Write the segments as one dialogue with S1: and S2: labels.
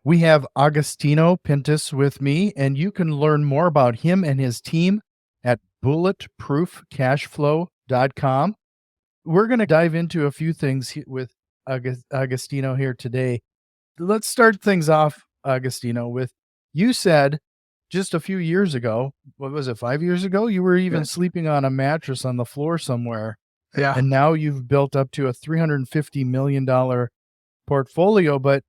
S1: We have Agostino Pintus with me, and you can learn more about him and his team at bulletproofcashflow.com. We're going to dive into a few things with Agostino here today. Let's start things off, Agostino, with you said just a few years ago, what was it, 5 years ago? You were even sleeping on a mattress on the floor somewhere.
S2: Yeah.
S1: And now you've built up to a $350 million portfolio, but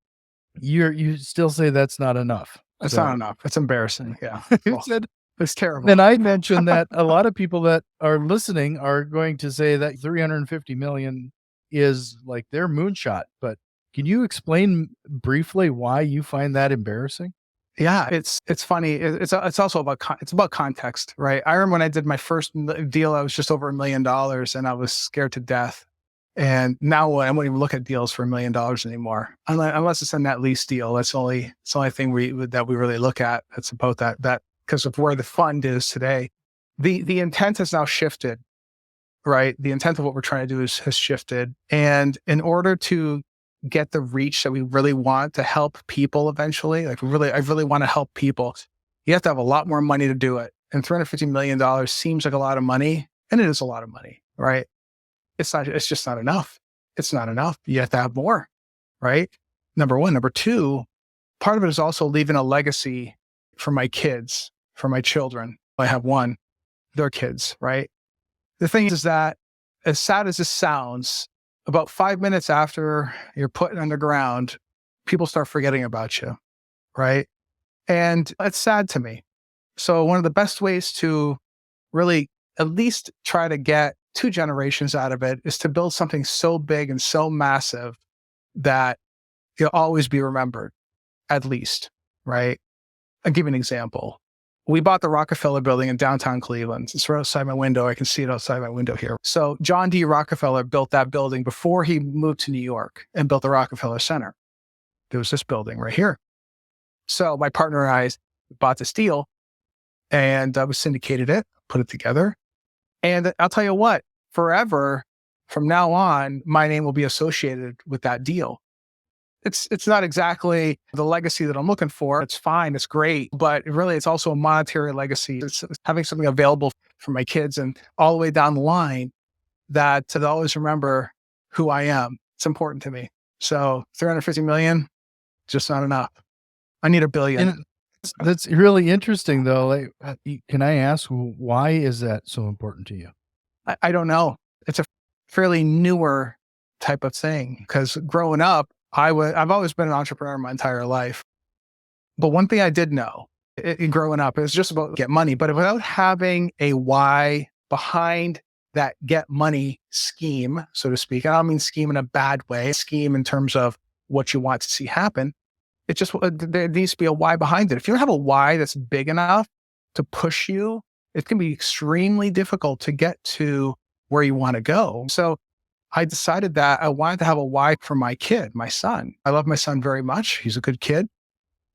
S1: you still say that's not enough.
S2: It's not enough. It's embarrassing. Yeah.
S1: You said,
S2: it's terrible.
S1: and I mentioned that a lot of people that are listening are going to say that 350 million is like their moonshot. But can you explain briefly why you find that embarrassing?
S2: Yeah, it's funny. It's also about it's about context, right? I remember when I did my first deal, I was just over $1 million, and I was scared to death. And now I won't even look at deals for $1 million anymore, unless it's a net lease deal. It's the only thing that we really look at. It's about that because of where the fund is today. The intent has now shifted, right? The intent of what we're trying to do has shifted, and in order to get the reach that we really want to help people eventually, I really want to help people, you have to have a lot more money to do it. And $350 million seems like a lot of money, and it is a lot of money, right? It's just not enough. It's not enough. You have to have more, right? Number one. Number two, part of it is also leaving a legacy for my kids, for my children. I have one, their kids, right? The thing is that, as sad as this sounds, about 5 minutes after you're put underground, people start forgetting about you, right? And it's sad to me. So one of the best ways to really at least try to get 2 generations out of it is to build something so big and so massive that you'll always be remembered, at least, right? I'll give you an example. We bought the Rockefeller building in downtown Cleveland. It's right outside my window. I can see it outside my window here. So John D. Rockefeller built that building before he moved to New York and built the Rockefeller Center. There was this building right here. So my partner and I bought this deal, and we syndicated it, put it together. And I'll tell you what, forever from now on, my name will be associated with that deal. It's not exactly the legacy that I'm looking for. It's fine. It's great. But really, it's also a monetary legacy. It's having something available for my kids and all the way down the line that to always remember who I am. It's important to me. So 350 million, just not enough. I need $1 billion.
S1: And that's really interesting, though. Like, can I ask, why is that so important to you?
S2: I don't know. It's a fairly newer type of thing because growing up, I've always been an entrepreneur my entire life. But one thing I did know growing up, it was just about get money, but without having a why behind that get money scheme, so to speak. I don't mean scheme in a bad way, scheme in terms of what you want to see happen. It just, there needs to be a why behind it. If you don't have a why that's big enough to push you, it can be extremely difficult to get to where you want to go. So I decided that I wanted to have a why for my kid, my son. I love my son very much. He's a good kid.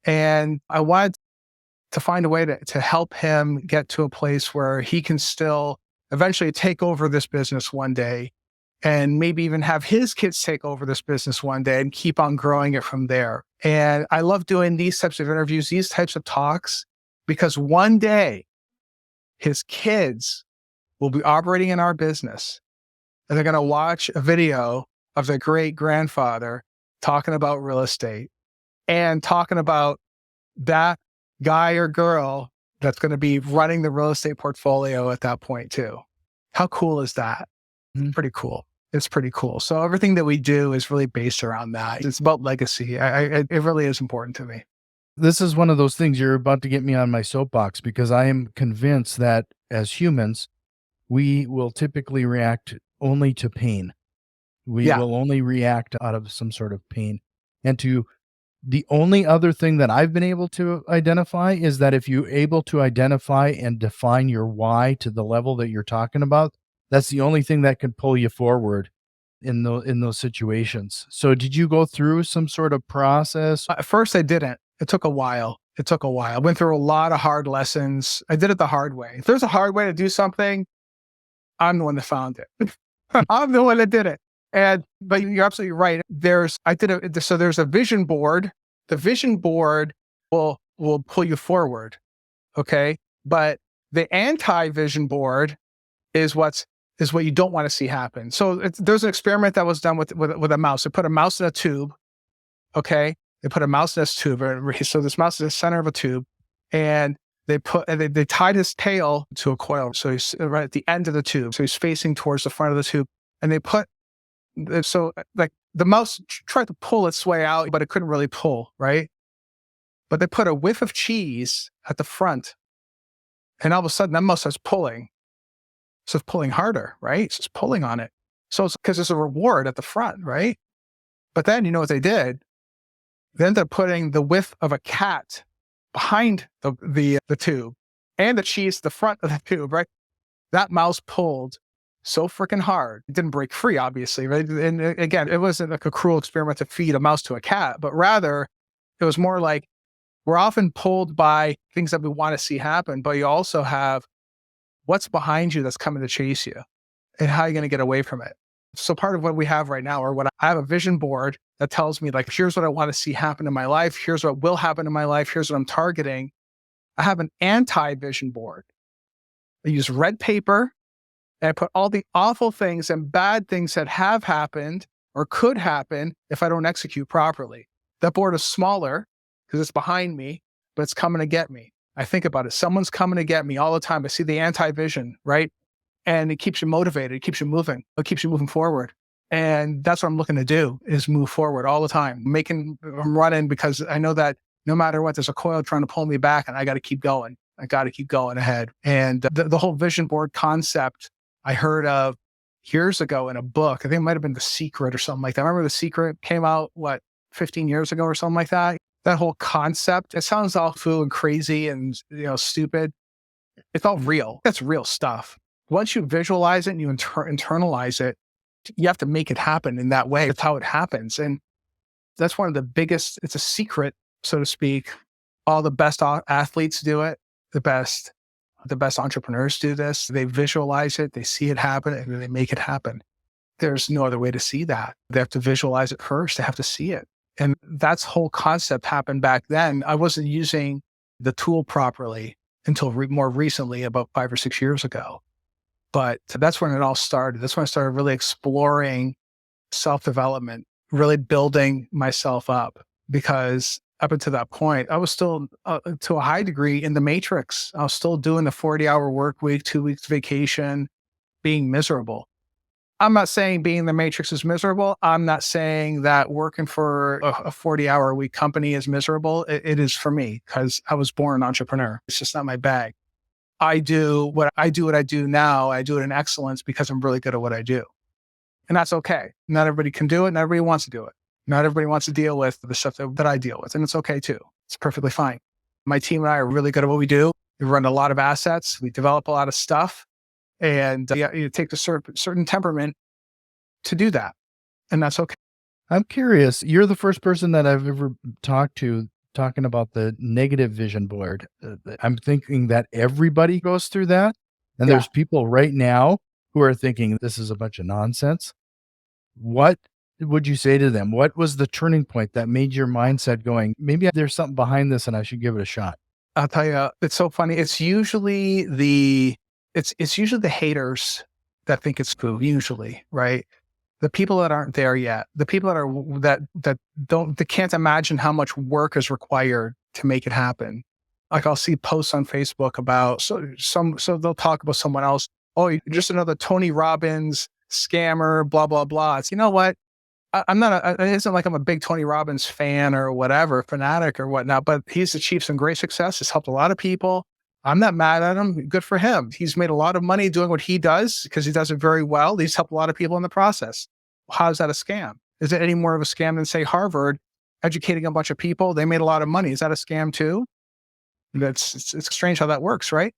S2: And I wanted to find a way to help him get to a place where he can still eventually take over this business one day and maybe even have his kids take over this business one day and keep on growing it from there. And I love doing these types of interviews, these types of talks, because one day his kids will be operating in our business. And they're going to watch a video of their great grandfather talking about real estate and talking about that guy or girl that's going to be running the real estate portfolio at that point too. How cool is that?
S1: Mm-hmm.
S2: Pretty cool. It's pretty cool. So everything that we do is really based around that. It's about legacy. It really is important to me.
S1: This is one of those things, you're about to get me on my soapbox, because I am convinced that as humans, we will typically react only to pain. We will only react out of some sort of pain. And the only other thing that I've been able to identify is that if you're able to identify and define your why to the level that you're talking about, that's the only thing that can pull you forward in those situations. So did you go through some sort of process?
S2: At first I didn't. It took a while. I went through a lot of hard lessons. I did it the hard way. If there's a hard way to do something, I'm the one that found it. I'm the one that did it. But you're absolutely right. There's a vision board The vision board will pull you forward. Okay. But the anti-vision board is what you don't want to see happen. So there's an experiment that was done with a mouse. They put a mouse in a tube. Okay. They put a mouse in this tube. So this mouse is the center of a tube, and they tied his tail to a coil. So he's right at the end of the tube. So he's facing towards the front of the tube, and they put, so like the mouse tried to pull its way out, but it couldn't really pull, right? But they put a whiff of cheese at the front, and all of a sudden that mouse starts pulling. So it's pulling harder, right? So it's pulling on it. So it's because there's a reward at the front, right? But then you know what they did? Then they're putting the whiff of a cat behind the tube, and the cheese at the front of the tube, right? That mouse pulled so freaking hard. It didn't break free, obviously, right? And again, it wasn't like a cruel experiment to feed a mouse to a cat, but rather it was more like we're often pulled by things that we want to see happen, but you also have what's behind you that's coming to chase you, and how you're going to get away from it. So part of what we have right now, or what I have a vision board that tells me, like, here's what I want to see happen in my life. Here's what will happen in my life. Here's what I'm targeting. I have an anti-vision board. I use red paper, and I put all the awful things and bad things that have happened or could happen if I don't execute properly. That board is smaller because it's behind me, but it's coming to get me. I think about it. Someone's coming to get me all the time. I see the anti-vision, right? And it keeps you motivated. It keeps you moving. It keeps you moving forward. And that's what I'm looking to do, is move forward all the time. I'm running because I know that no matter what, there's a coil trying to pull me back, and I got to keep going. I got to keep going ahead. And the whole vision board concept I heard of years ago in a book. I think it might've been The Secret or something like that. I remember The Secret came out, 15 years ago or something like that. That whole concept, it sounds all foo and crazy and, stupid. It's all real. That's real stuff. Once you visualize it and you internalize it, you have to make it happen in that way. That's how it happens. And that's one of the biggest, it's a secret, so to speak. All the best athletes do it. The best entrepreneurs do this. They visualize it, they see it happen, and they make it happen. There's no other way to see that. They have to visualize it first. They have to see it. And that's whole concept happened back then. I wasn't using the tool properly until more recently, about 5 or 6 years ago. But that's when it all started. That's when I started really exploring self-development, really building myself up, because up until that point, I was still, to a high degree, in the matrix. I was still doing the 40-hour work week, 2 weeks vacation, being miserable. I'm not saying being in the matrix is miserable. I'm not saying that working for a 40-hour a week company is miserable. It is for me, because I was born an entrepreneur. It's just not my bag. I do what I do now. I do it in excellence because I'm really good at what I do. And that's okay. Not everybody can do it. Not everybody wants to do it. Not everybody wants to deal with the stuff that I deal with. And it's okay too. It's perfectly fine. My team and I are really good at what we do. We run a lot of assets. We develop a lot of stuff. And you take a certain temperament to do that. And that's okay.
S1: I'm curious. You're the first person that I've ever talked to talking about the negative vision board. I'm thinking that everybody goes through that. And there's people right now who are thinking this is a bunch of nonsense. What would you say to them? What was the turning point that made your mindset going, maybe there's something behind this and I should give it a shot?
S2: I'll tell you, it's so funny. It's usually it's usually the haters that think it's foo, usually, right? The people that aren't there yet, the people that can't imagine how much work is required to make it happen. Like, I'll see posts on Facebook about, so they'll talk about someone else. Oh, you're just another Tony Robbins scammer, blah, blah, blah. It's, you know what? It isn't like I'm a big Tony Robbins fan or whatever, fanatic or whatnot, but he's achieved some great success. He's helped a lot of people. I'm not mad at him. Good for him. He's made a lot of money doing what he does because he does it very well. He's helped a lot of people in the process. How is that a scam? Is it any more of a scam than, say, Harvard educating a bunch of people? They made a lot of money. Is that a scam too? It's strange how that works, right?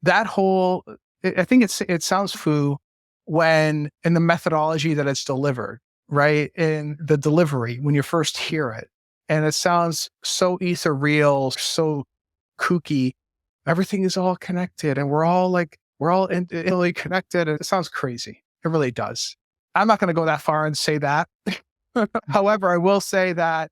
S2: That whole, I think it sounds foo when in the methodology that it's delivered, right? In the delivery, when you first hear it. And it sounds so ethereal, so kooky. Everything is all connected and we're all intimately connected. It sounds crazy. It really does. I'm not going to go that far and say that. However, I will say that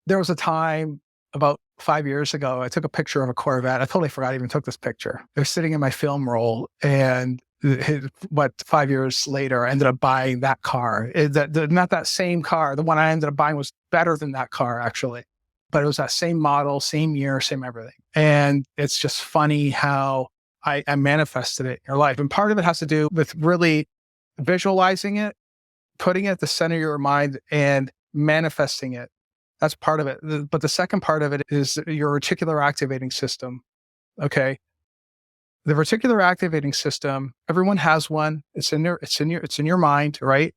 S2: There was a time about 5 years ago, I took a picture of a Corvette. I totally forgot I even took this picture. It was sitting in my film roll, and 5 years later, I ended up buying that car. Not that same car. The one I ended up buying was better than that car, actually. But it was that same model, same year, same everything. And it's just funny how I manifested it in your life. And part of it has to do with really visualizing it, putting it at the center of your mind, and manifesting it. That's part of it. But the second part of it is your reticular activating system. Okay. The reticular activating system, everyone has one. It's in your mind, right?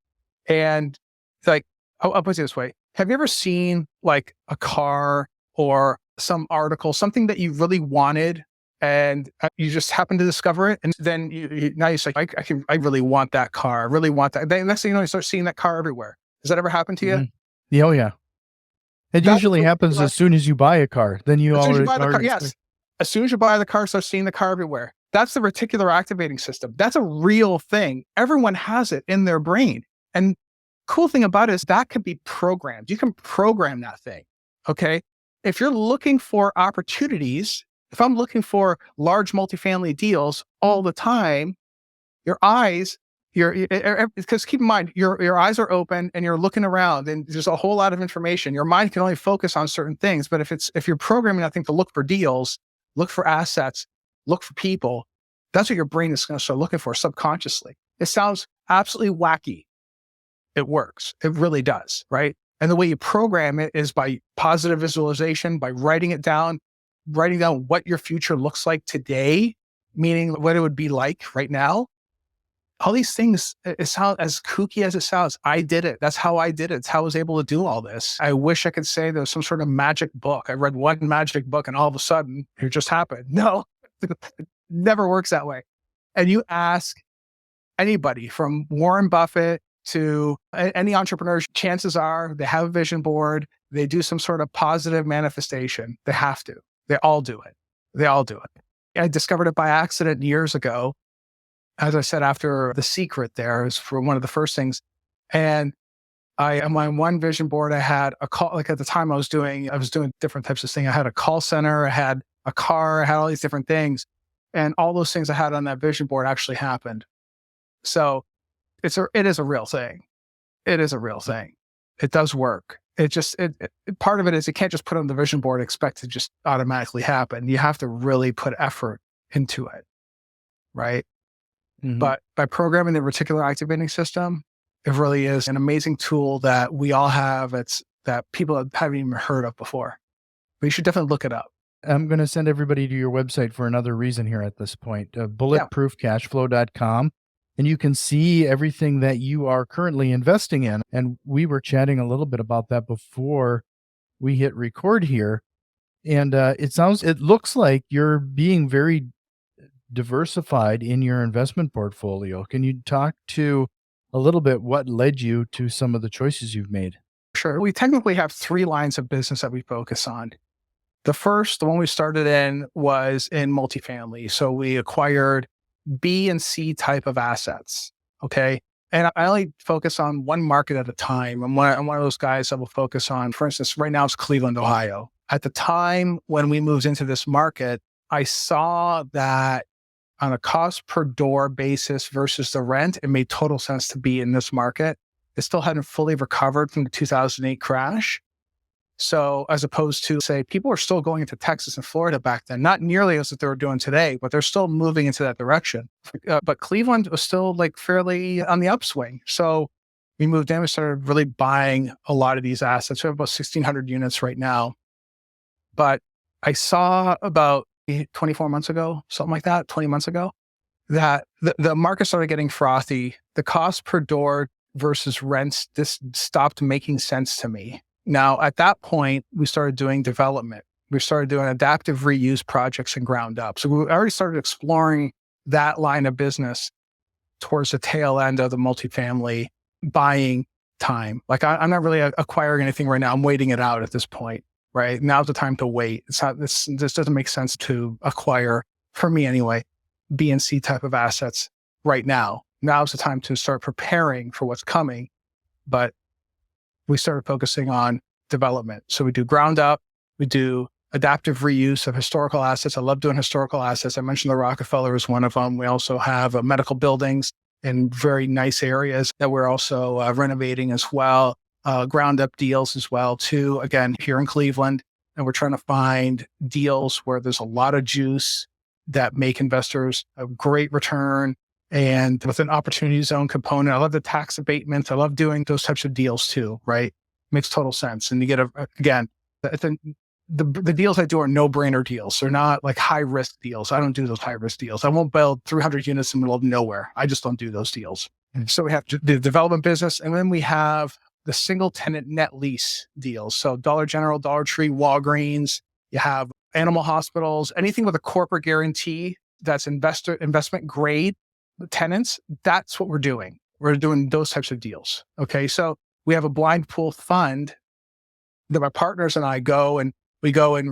S2: And like, I'll put it this way. Have you ever seen like a car or some article, something that you really wanted, and you just happen to discover it, and then now you say, I really want that car. I really want that. Then next thing you know, you start seeing that car everywhere. Has that ever happened to you?
S1: Mm-hmm. Yeah, oh yeah. It usually happens as soon as you buy a car. Then you already
S2: yes. As soon as you buy the car, start seeing the car everywhere. That's the reticular activating system. That's a real thing. Everyone has it in their brain. And cool thing about it is that can be programmed. You can program that thing. Okay. If you're looking for opportunities, if I'm looking for large multifamily deals all the time, your eyes, because keep in mind, your eyes are open and you're looking around and there's a whole lot of information. Your mind can only focus on certain things. But if you're programming that thing to look for deals, look for assets, look for people, that's what your brain is going to start looking for subconsciously. It sounds absolutely wacky. It works. It really does, right? And the way you program it is by positive visualization, by writing down what your future looks like today, meaning what it would be like right now. All these things, it sounds as kooky as it sounds. I did it. That's how I did it. It's how I was able to do all this. I wish I could say there was some sort of magic book. I read one magic book and all of a sudden it just happened. No, it never works that way. And you ask anybody from Warren Buffett to any entrepreneurs, chances are they have a vision board. They do some sort of positive manifestation. They have to. They all do it. They all do it. I discovered it by accident years ago. As I said, after The Secret there is for one of the first things. And on my one vision board, I had a call, like at the time I was doing different types of things. I had a call center, I had a car, I had all these different things. And all those things I had on that vision board actually happened. So it is a real thing. It is a real thing. It does work. Part of it is you can't just put it on the vision board and expect to just automatically happen. You have to really put effort into it. Right. Mm-hmm. But by programming the reticular activating system, it really is an amazing tool that we all have. It's that people haven't even heard of before. But you should definitely look it up.
S1: I'm going to send everybody to your website for another reason here at this point, bulletproofcashflow.com. And you can see everything that you are currently investing in. And we were chatting a little bit about that before we hit record here. And it looks like you're being very diversified in your investment portfolio. Can you talk to a little bit what led you to some of the choices you've made?
S2: Sure. We technically have 3 lines of business that we focus on. The one we started in was in multifamily. So we acquired B and C type of assets. Okay. And I only focus on one market at a time. I'm one of those guys that will focus on, for instance, right now it's Cleveland, Ohio. At the time when we moved into this market, I saw that on a cost per door basis versus the rent, it made total sense to be in this market. It still hadn't fully recovered from the 2008 crash. So as opposed to, say, people were still going into Texas and Florida back then, not nearly as what they were doing today, but they're still moving into that direction. But Cleveland was still like fairly on the upswing. So we moved in, we started really buying a lot of these assets. We have about 1,600 units right now. But I saw about 24 months ago, something like that, 20 months ago, that the market started getting frothy. The cost per door versus rents, this stopped making sense to me. Now, at that point, we started doing development. We started doing adaptive reuse projects and ground up. So we already started exploring that line of business towards the tail end of the multifamily buying time. Like I'm not really acquiring anything right now. I'm waiting it out at this point, right? Now's the time to wait. This doesn't make sense to acquire, for me anyway, B and C type of assets right now. Now's the time to start preparing for what's coming. But we started focusing on development. So we do ground up, we do adaptive reuse of historical assets. I love doing historical assets. I mentioned the Rockefeller is one of them. We also have medical buildings in very nice areas that we're also renovating as well. Ground up deals as well too. Again, here in Cleveland, and we're trying to find deals where there's a lot of juice that make investors a great return and with an opportunity zone component. I love the tax abatements. I love doing those types of deals too, right? Makes total sense. And you get the deals I do are no-brainer deals. They're not like high-risk deals. I don't do those high-risk deals. I won't build 300 units in the middle of nowhere. I just don't do those deals. So we have the development business, and then we have the single-tenant net lease deals. So Dollar General, Dollar Tree, Walgreens. You have animal hospitals, anything with a corporate guarantee that's investment grade tenants. That's what we're doing. We're doing those types of deals. Okay, so we have a blind pool fund that my partners and I go and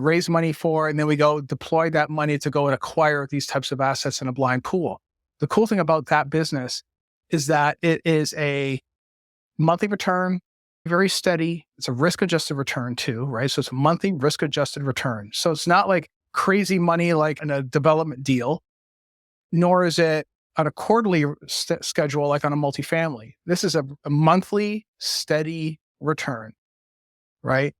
S2: raise money for, and then we go deploy that money to go and acquire these types of assets in a blind pool. The cool thing about that business is that it is a monthly return, very steady. It's a risk-adjusted return too, right? So it's a monthly risk-adjusted return. So it's not like crazy money like in a development deal, nor is it on a quarterly schedule like on a multifamily. This is a monthly steady return, right?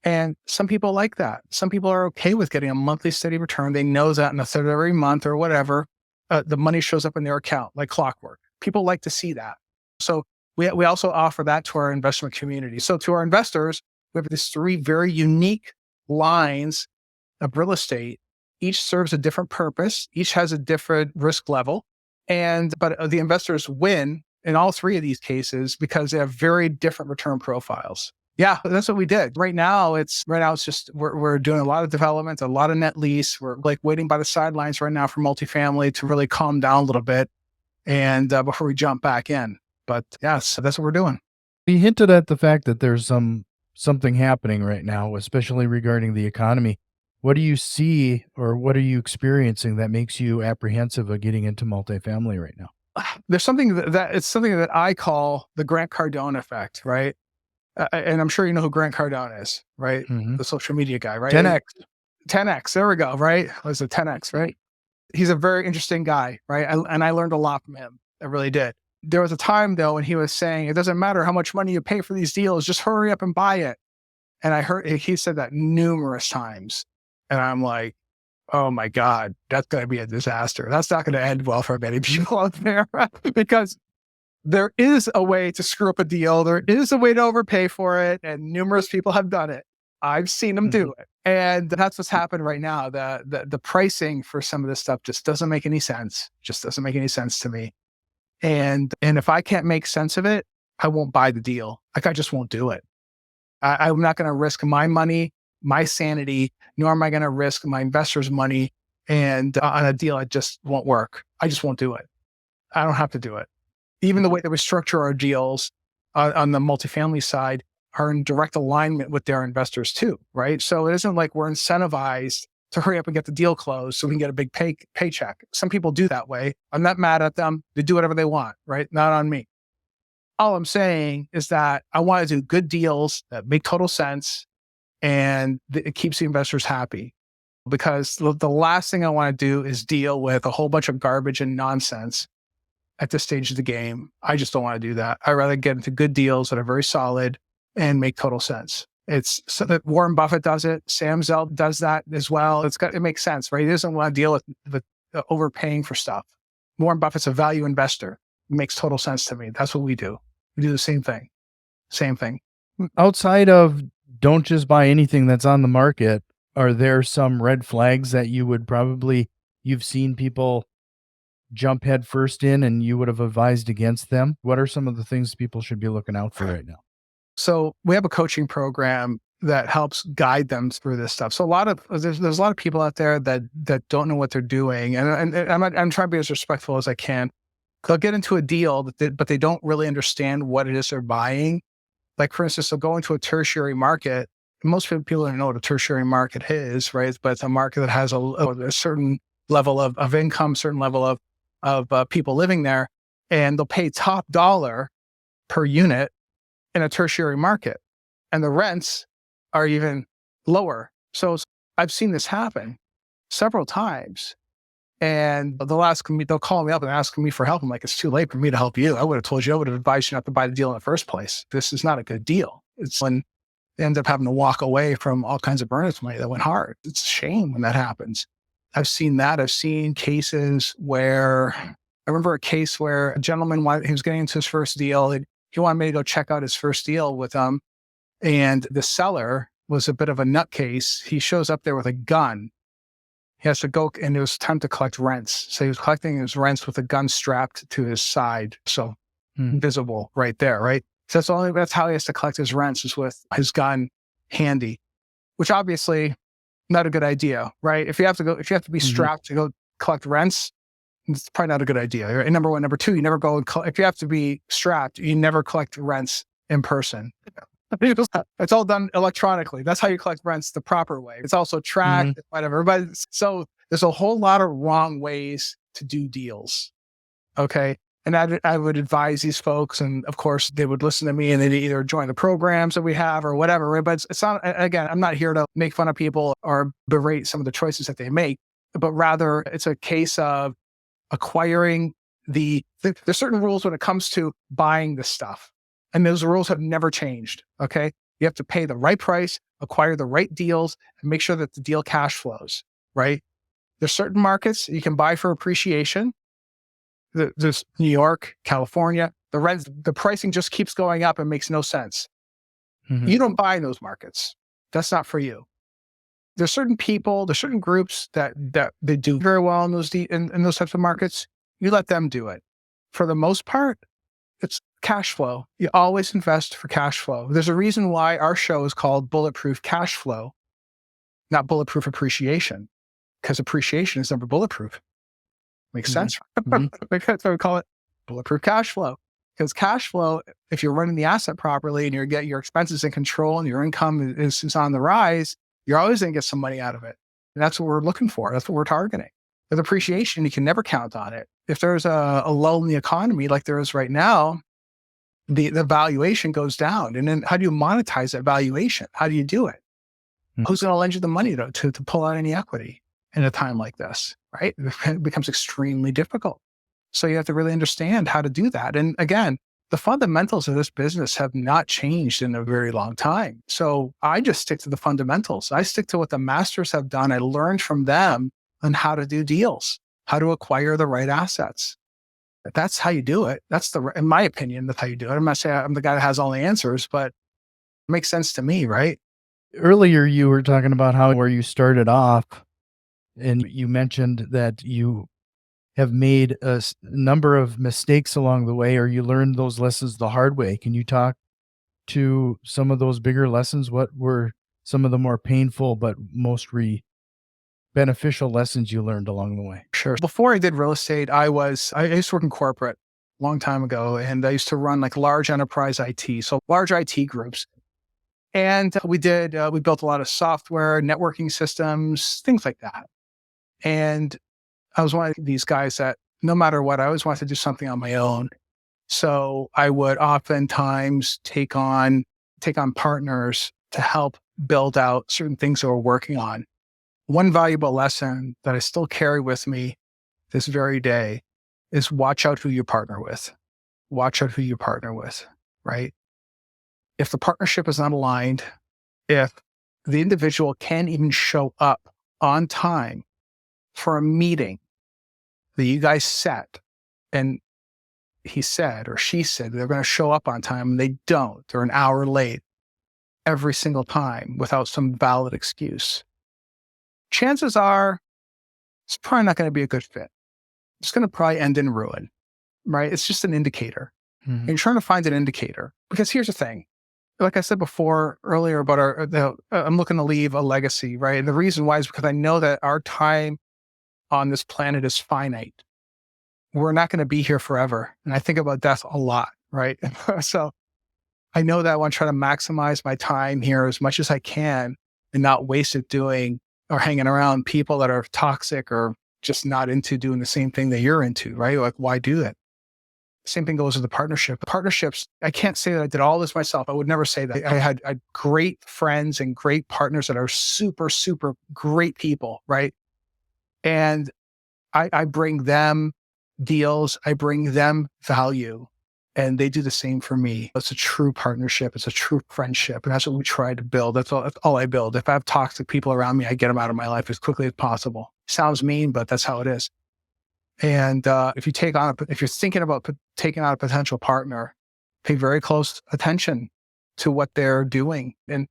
S2: And some people like that. Some people are okay with getting a monthly steady return. They know that in the third of every month or whatever, the money shows up in their account like clockwork. People like to see that. So we also offer that to our investment community. So to our investors, we have these three very unique lines of real estate. Each serves a different purpose. Each has a different risk level. But the investors win in all three of these cases because they have very different return profiles. Yeah, that's what we did. Right now it's just, we're doing a lot of development, a lot of net lease. We're like waiting by the sidelines right now for multifamily to really calm down a little bit and before we jump back in. But yes, that's what we're doing.
S1: You hinted at the fact that there's something happening right now, especially regarding the economy. What do you see or what are you experiencing that makes you apprehensive of getting into multifamily right now?
S2: There's something it's something that I call the Grant Cardone effect, right? And I'm sure you know who Grant Cardone is, right?
S1: Mm-hmm.
S2: The social media guy, right?
S1: 10X.
S2: There we go, right? It was a 10X, right? He's a very interesting guy, right? And I learned a lot from him. I really did. There was a time though when he was saying, it doesn't matter how much money you pay for these deals, just hurry up and buy it. And I heard he said that numerous times. And I'm like, oh my God, that's going to be a disaster. That's not going to end well for many people out there because there is a way to screw up a deal. There is a way to overpay for it. And numerous people have done it. I've seen them do it. And that's what's happened right now. The pricing for some of this stuff just doesn't make any sense. Just doesn't make any sense to me. And if I can't make sense of it, I won't buy the deal. Like I just won't do it. I'm not going to risk my money, my sanity, nor am I going to risk my investors' money and on a deal that just won't work. I just won't do it. I don't have to do it. Even the way that we structure our deals on the multifamily side are in direct alignment with their investors too, right? So it isn't like we're incentivized to hurry up and get the deal closed so we can get a big paycheck. Some people do that way. I'm not mad at them. They do whatever they want, right? Not on me. All I'm saying is that I want to do good deals that make total sense and it keeps the investors happy. Because the last thing I want to do is deal with a whole bunch of garbage and nonsense at this stage of the game. I just don't want to do that. I'd rather get into good deals that are very solid and make total sense. It's so that Warren Buffett does it. Sam Zell does that as well. It makes sense, right? He doesn't want to deal with overpaying for stuff. Warren Buffett's a value investor. It makes total sense to me. That's what we do. We do the same thing. Same thing.
S1: Outside of don't just buy anything that's on the market, are there some red flags that you've seen people jump head first in and you would have advised against them? What are some of the things people should be looking out for right now?
S2: So we have a coaching program that helps guide them through this stuff. So there's a lot of people out there that don't know what they're doing. And I'm trying to be as respectful as I can. They'll get into a deal, but they don't really understand what it is they're buying. Like for instance, they'll go into a tertiary market. Most people don't know what a tertiary market is, right? But it's a market that has a certain level of income, certain level of people living there, and they'll pay top dollar per unit in a tertiary market. And the rents are even lower. So I've seen this happen several times. And they'll call me up and ask me for help. I'm like, it's too late for me to help you. I would have told you, I would have advised you not to buy the deal in the first place. This is not a good deal. It's when they end up having to walk away from all kinds of earnest money that went hard. It's a shame when that happens. I've seen that. I've seen cases where, I remember a case where a gentleman, he was getting into his first deal. He wanted me to go check out his first deal with him. And the seller was a bit of a nutcase. He shows up there with a gun. He has to go, and it was time to collect rents. So he was collecting his rents with a gun strapped to his side. So visible right there, right? So that's how he has to collect his rents, is with his gun handy, which obviously not a good idea, right? If you have to be strapped to go collect rents, it's probably not a good idea. Right? Number one. Number two, you never go if you have to be strapped, you never collect rents in person. It's all done electronically. That's how you collect rents the proper way. It's also tracked, whatever. But so there's a whole lot of wrong ways to do deals. Okay. And I would advise these folks, and of course they would listen to me, and they'd either join the programs that we have or whatever. Right? But it's not, again, I'm not here to make fun of people or berate some of the choices that they make, but rather it's a case of acquiring there's certain rules when it comes to buying the stuff. And those rules have never changed, okay? You have to pay the right price, acquire the right deals, and make sure that the deal cash flows, right? There's certain markets you can buy for appreciation. There's New York, California. The pricing just keeps going up and makes no sense. You don't buy in those markets. That's not for you. There's certain people, there's certain groups that they do very well in those types of markets. You let them do it. For the most part, it's cash flow. You always invest for cash flow. There's a reason why our show is called Bulletproof Cash Flow, not Bulletproof Appreciation, because appreciation is never bulletproof. Makes sense. That's why we call it Bulletproof Cash Flow. Because cash flow, if you're running the asset properly and you get your expenses in control and your income is on the rise, you're always going to get some money out of it. And that's what we're looking for. That's what we're targeting. With appreciation, you can never count on it. If there's a lull in the economy like there is right now, the valuation goes down. And then how do you monetize that valuation? How do you do it? Who's going to lend you the money to pull out any equity in a time like this, right? It becomes extremely difficult. So you have to really understand how to do that. And again, the fundamentals of this business have not changed in a very long time. So I just stick to the fundamentals. I stick to what the masters have done. I learned from them on how to do deals, how to acquire the right assets. That's how you do it. In my opinion, that's how you do it. I'm not saying I'm the guy that has all the answers, but it makes sense to me, right?
S1: Earlier, you were talking about where you started off, and you mentioned that you have made a number of mistakes along the way, or you learned those lessons the hard way. Can you talk to some of those bigger lessons? What were some of the more painful but most beneficial lessons you learned along the way?
S2: Sure. Before I did real estate, I used to work in corporate a long time ago, and I used to run like large enterprise IT, so large IT groups. And we built a lot of software, networking systems, things like that. And I was one of these guys that no matter what, I always wanted to do something on my own. So I would oftentimes take on partners to help build out certain things that we're working on. One valuable lesson that I still carry with me this very day is watch out who you partner with. Watch out who you partner with, right? If the partnership is not aligned, if the individual can't even show up on time for a meeting that you guys set, and he said or she said they're going to show up on time and they don't, they're an hour late every single time without some valid excuse, chances are it's probably not going to be a good fit. It's going to probably end in ruin, right? It's just an indicator. And you're trying to find an indicator, because here's the thing. Like I said earlier about I'm looking to leave a legacy, right? And the reason why is because I know that our time on this planet is finite. We're not going to be here forever. And I think about death a lot, right? So I know that I want to try to maximize my time here as much as I can and not waste it doing or hanging around people that are toxic or just not into doing the same thing that you're into, right? Like, why do it? Same thing goes with the partnership. Partnerships, I can't say that I did all this myself. I would never say that. I had great friends and great partners that are super, super great people, right? And I bring them deals, I bring them value, and they do the same for me. It's a true partnership. It's a true friendship. And that's what we try to build. That's all I build. If I have toxic people around me, I get them out of my life as quickly as possible. Sounds mean, but that's how it is. And if you're thinking about taking on a potential partner, pay very close attention to what they're doing and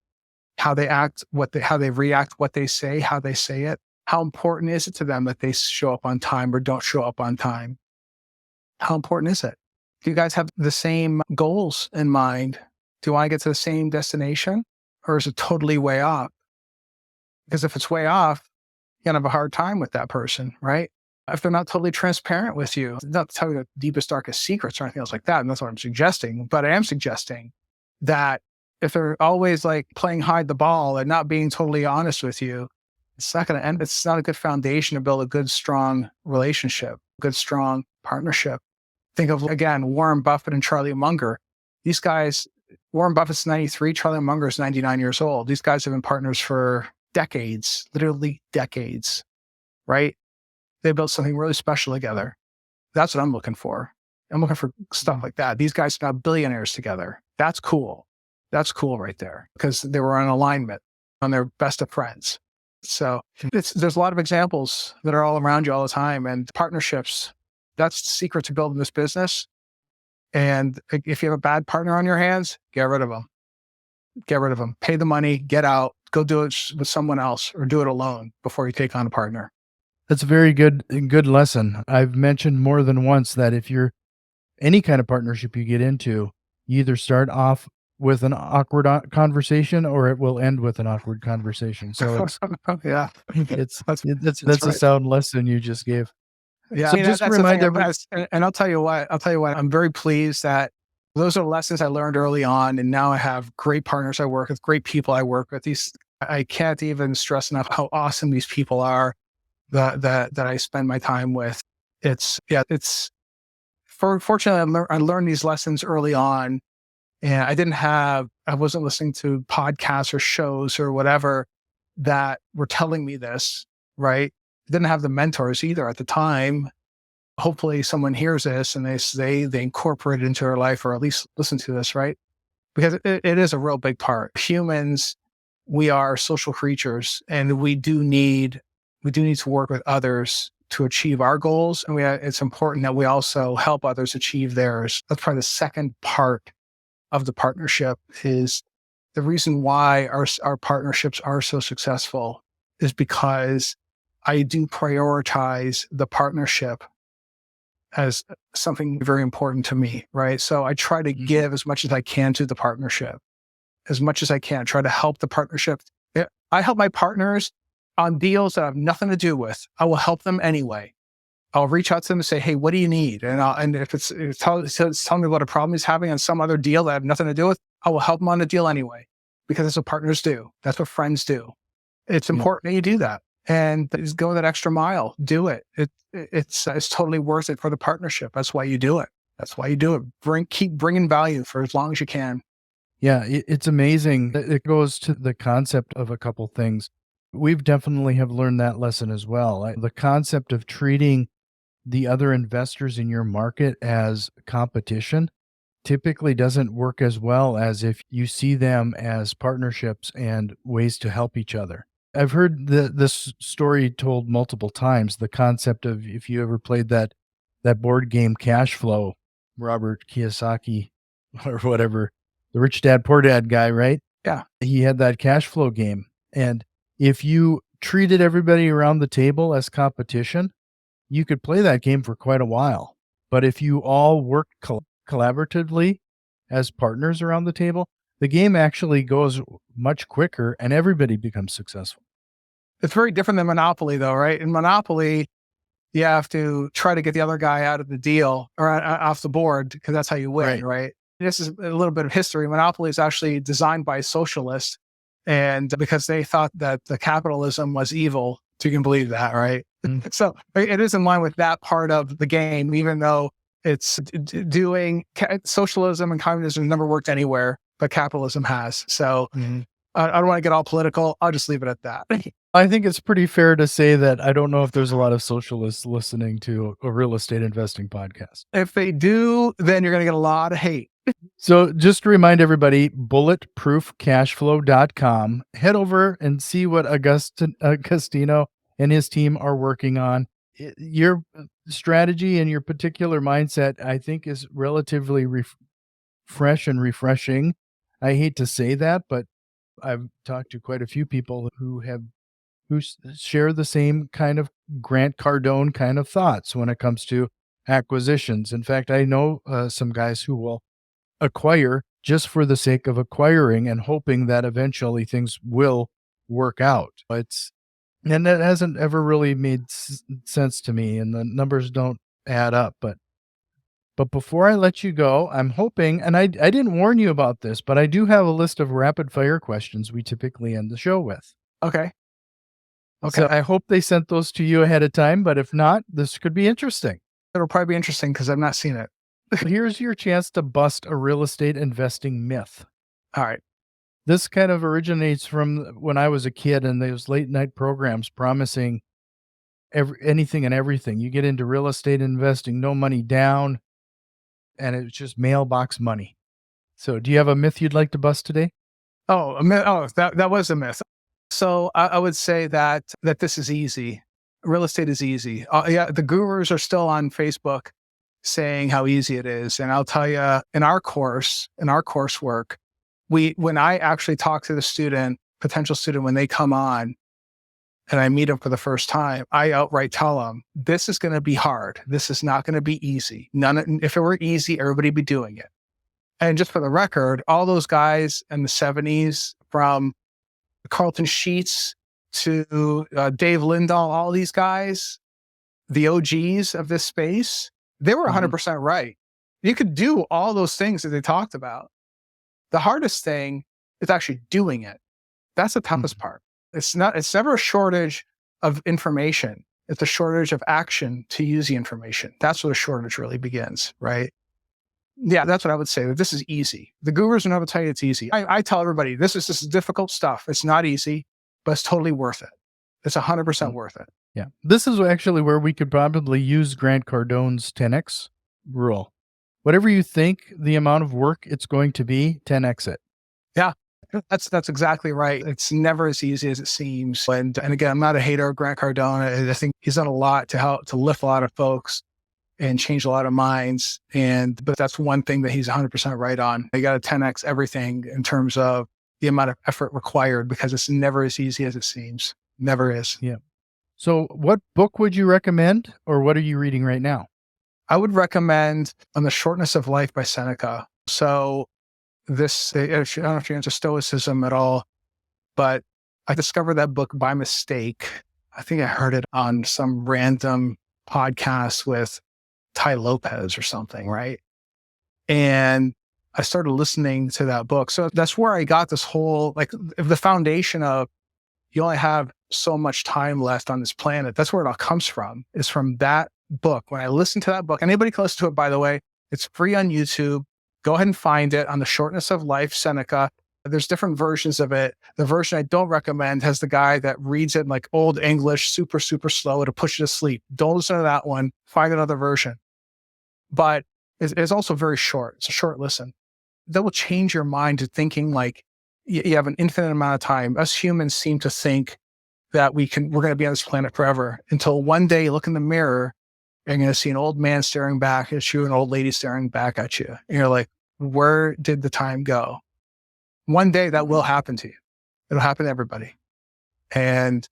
S2: how they act, how they react, what they say, how they say it. How important is it to them that they show up on time or don't show up on time? How important is it? Do you guys have the same goals in mind? Do you want to get to the same destination, or is it totally way off? Because if it's way off, you're going to have a hard time with that person, right? If they're not totally transparent with you, not to tell you the deepest, darkest secrets or anything else like that, and that's what I'm suggesting, but I am suggesting that if they're always like playing hide the ball and not being totally honest with you, it's not going to end. It's not a good foundation to build a good, strong relationship, good, strong partnership. Think of, again, Warren Buffett and Charlie Munger. These guys, Warren Buffett's 93, Charlie Munger is 99 years old. These guys have been partners for decades, literally decades, right? They built something really special together. That's what I'm looking for. I'm looking for stuff like that. These guys are now billionaires together. That's cool. That's cool right there, because they were on alignment, on their best of friends. So there's a lot of examples that are all around you all the time, and partnerships, that's the secret to building this business. And if you have a bad partner on your hands, get rid of them. Get rid of them. Pay the money, get out, go do it with someone else or do it alone before you take on a partner.
S1: That's a very good lesson. I've mentioned more than once that if you're any kind of partnership you get into, you either start off with an awkward conversation or it will end with an awkward conversation. So it's
S2: yeah,
S1: that's
S2: right.
S1: a sound lesson you just gave.
S2: Yeah,
S1: So just to remind everyone,
S2: and I'll tell you what, I'm very pleased that those are lessons I learned early on, and now I have great partners I work with, great people I work with. I can't even stress enough how awesome these people are that I spend my time with. Fortunately, I learned these lessons early on, and I wasn't listening to podcasts or shows or whatever that were telling me this, right? I didn't have the mentors either at the time. Hopefully someone hears this and they incorporate it into their life, or at least listen to this, right? Because it is a real big part. Humans, we are social creatures, and we do need to work with others to achieve our goals. And it's important that we also help others achieve theirs. That's probably the second part of the partnership. Is the reason why our partnerships are so successful is because I do prioritize the partnership as something very important to me, right? So I try to give as much as I can to the partnership, as much as I can, try to help the partnership. I help my partners on deals that I have nothing to do with. I will help them anyway. I'll reach out to them and say, hey, what do you need? And if it's telling me what a problem he's having on some other deal that I have nothing to do with, I will help him on the deal anyway, because that's what partners do. That's what friends do. It's important that you do that. And just go that extra mile. Do it. It's totally worth it for the partnership. That's why you do it. That's why you do it. Keep bringing value for as long as you can.
S1: Yeah, it's amazing. It goes to the concept of a couple things. We've definitely have learned that lesson as well. The concept of treating the other investors in your market as competition typically doesn't work as well as if you see them as partnerships and ways to help each other. I've heard this story told multiple times, the concept of, if you ever played that board game Cash Flow, Robert Kiyosaki or whatever, the Rich Dad Poor Dad guy, right?
S2: Yeah.
S1: He had that cash flow game. And if you treated everybody around the table as competition, you could play that game for quite a while. But if you all work collaboratively as partners around the table, the game actually goes much quicker and everybody becomes successful.
S2: It's very different than Monopoly, though, right? In Monopoly, you have to try to get the other guy out of the deal or off the board, because that's how you win, right? This is a little bit of history. Monopoly is actually designed by socialists, and because they thought that the capitalism was evil. So you can believe that, right? So it is in line with that part of the game, even though It's doing socialism and communism never worked anywhere, but capitalism has. So I don't want to get all political. I'll just leave it at that.
S1: I think it's pretty fair to say that I don't know if there's a lot of socialists listening to a real estate investing podcast.
S2: If they do, then you're going to get a lot of hate.
S1: So just to remind everybody, bulletproofcashflow.com. Head over and see what Agostino and his team are working on. Your strategy and your particular mindset, I think, is relatively fresh and refreshing. I hate to say that, but I've talked to quite a few people who share the same kind of Grant Cardone kind of thoughts when it comes to acquisitions. In fact, I know some guys who will acquire just for the sake of acquiring and hoping that eventually things will work out. And that hasn't ever really made sense to me, and the numbers don't add up. But before I let you go, I'm hoping, and I didn't warn you about this, but I do have a list of rapid fire questions we typically end the show with.
S2: Okay.
S1: So I hope they sent those to you ahead of time, but if not, this could be interesting.
S2: It'll probably be interesting because I've not seen it.
S1: Here's your chance to bust a real estate investing myth.
S2: All right.
S1: This kind of originates from when I was a kid and those late night programs promising anything and everything. You get into real estate investing, no money down, and it's just mailbox money. So do you have a myth you'd like to bust today?
S2: Oh, a myth. Oh, that was a myth. So I would say that this is easy. Real estate is easy. Yeah, the gurus are still on Facebook saying how easy it is. And I'll tell you, in our coursework, when I actually talk to the potential student, when they come on and I meet them for the first time, I outright tell them, this is going to be hard. This is not going to be easy. If it were easy, everybody would be doing it. And just for the record, all those guys in the 70s, from Carlton Sheets to Dave Lindahl, all these guys, the OGs of this space, they were 100% right. You could do all those things that they talked about. The hardest thing is actually doing it. That's the toughest part. It's never a shortage of information. It's a shortage of action to use the information. That's where the shortage really begins, right? Yeah, that's what I would say. This is easy. The gurus will never tell you it's easy. I tell everybody, this is difficult stuff. It's not easy, but it's totally worth it. It's 100% worth it.
S1: Yeah. This is actually where we could probably use Grant Cardone's 10X rule. Whatever you think the amount of work it's going to be, 10X it.
S2: Yeah, that's exactly right. It's never as easy as it seems. And again, I'm not a hater of Grant Cardone. I think he's done a lot to help to lift a lot of folks and change a lot of minds. But that's one thing that he's 100% right on. You got to 10X everything in terms of the amount of effort required, because it's never as easy as it seems. Never is.
S1: Yeah. So what book would you recommend, or what are you reading right now?
S2: I would recommend On the Shortness of Life by Seneca. So I don't know if you're into Stoicism at all, but I discovered that book by mistake. I think I heard it on some random podcast with Ty Lopez or something, right? And I started listening to that book. So that's where I got this whole, the foundation of, you only have so much time left on this planet. That's where it all comes from, is from that book. When I listened to that book, anybody can listen to it, by the way. It's free on YouTube. Go ahead and find it, On the Shortness of Life, Seneca. There's different versions of it. The version I don't recommend has the guy that reads it in like old English, super, super slow. It'll put you to sleep. Don't listen to that one. Find another version. But it's also very short. It's a short listen. That will change your mind to thinking like you have an infinite amount of time. Us humans seem to think that we're going to be on this planet forever, until one day you look in the mirror and you're going to see an old man staring back at you, an old lady staring back at you. And you're like, where did the time go? One day that will happen to you. It'll happen to everybody. And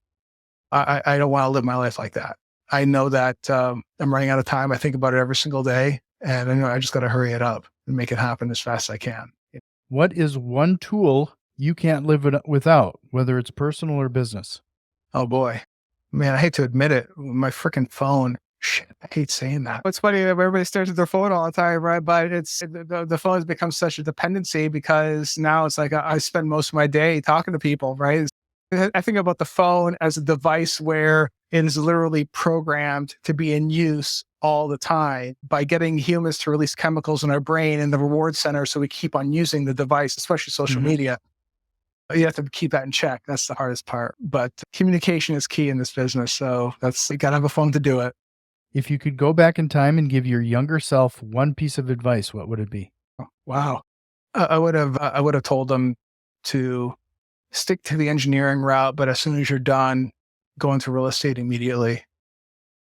S2: I don't want to live my life like that. I know that I'm running out of time. I think about it every single day. And I know I just got to hurry it up and make it happen as fast as I can.
S1: What is one tool you can't live without, whether it's personal or business?
S2: Oh boy, man, I hate to admit it. My freaking phone. Shit, I hate saying that. It's funny that everybody stares at their phone all the time, right? But it's the phone has become such a dependency, because now it's like I spend most of my day talking to people, right? I think about the phone as a device where it is literally programmed to be in use all the time by getting humans to release chemicals in our brain and the reward center. So we keep on using the device, especially social media. You have to keep that in check. That's the hardest part. But communication is key in this business. So you got to have a phone to do it.
S1: If you could go back in time and give your younger self one piece of advice, what would it be?
S2: Oh, wow. I would have told them to stick to the engineering route, but as soon as you're done, go into real estate immediately.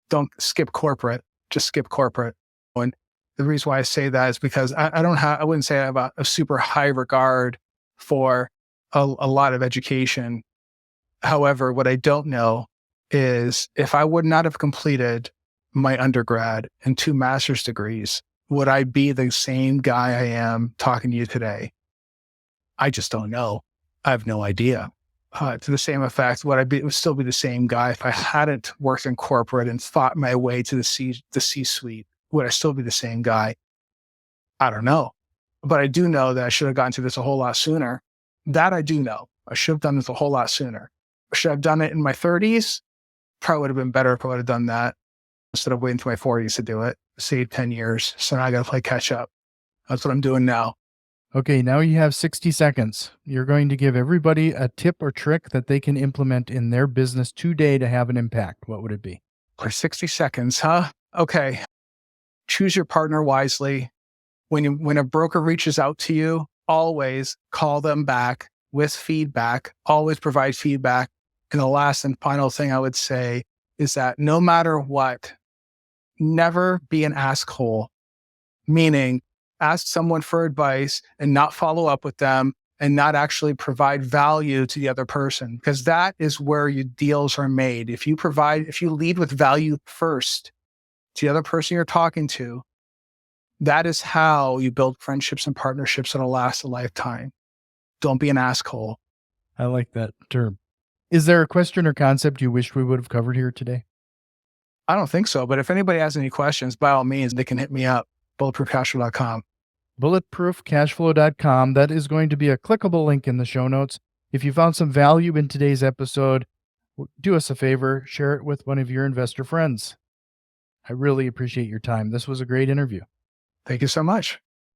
S2: Don't skip corporate. Just skip corporate. And the reason why I say that is because I wouldn't say I have a super high regard for a lot of education. However, what I don't know is if I would not have completed my undergrad and 2 master's degrees, would I be the same guy I am talking to you today? I just don't know. I have no idea. To the same effect, would still be the same guy if I hadn't worked in corporate and fought my way to the C-suite. Would I still be the same guy? I don't know. But I do know that I should have gotten to this a whole lot sooner. That I do know. I should have done this a whole lot sooner. Should I have done it in my 30s? Probably would have been better if I would have done that instead of waiting to my 40s to do it. Save 10 years. So now I got to play catch up. That's what I'm doing now.
S1: Okay, now you have 60 seconds. You're going to give everybody a tip or trick that they can implement in their business today to have an impact. What would it be?
S2: For 60 seconds, huh? Okay. Choose your partner wisely. When a broker reaches out to you, always call them back with feedback. Always provide feedback. And the last and final thing I would say is that no matter what, never be an asshole. Meaning, ask someone for advice and not follow up with them and not actually provide value to the other person, because that is where your deals are made. If you lead with value first to the other person you're talking to, that is how you build friendships and partnerships that'll last a lifetime. Don't be an asshole.
S1: I like that term. Is there a question or concept you wish we would have covered here today?
S2: I don't think so, but if anybody has any questions, by all means, they can hit me up, bulletproofcashflow.com.
S1: Bulletproofcashflow.com. That is going to be a clickable link in the show notes. If you found some value in today's episode, do us a favor, share it with one of your investor friends. I really appreciate your time. This was a great interview.
S2: Thank you so much.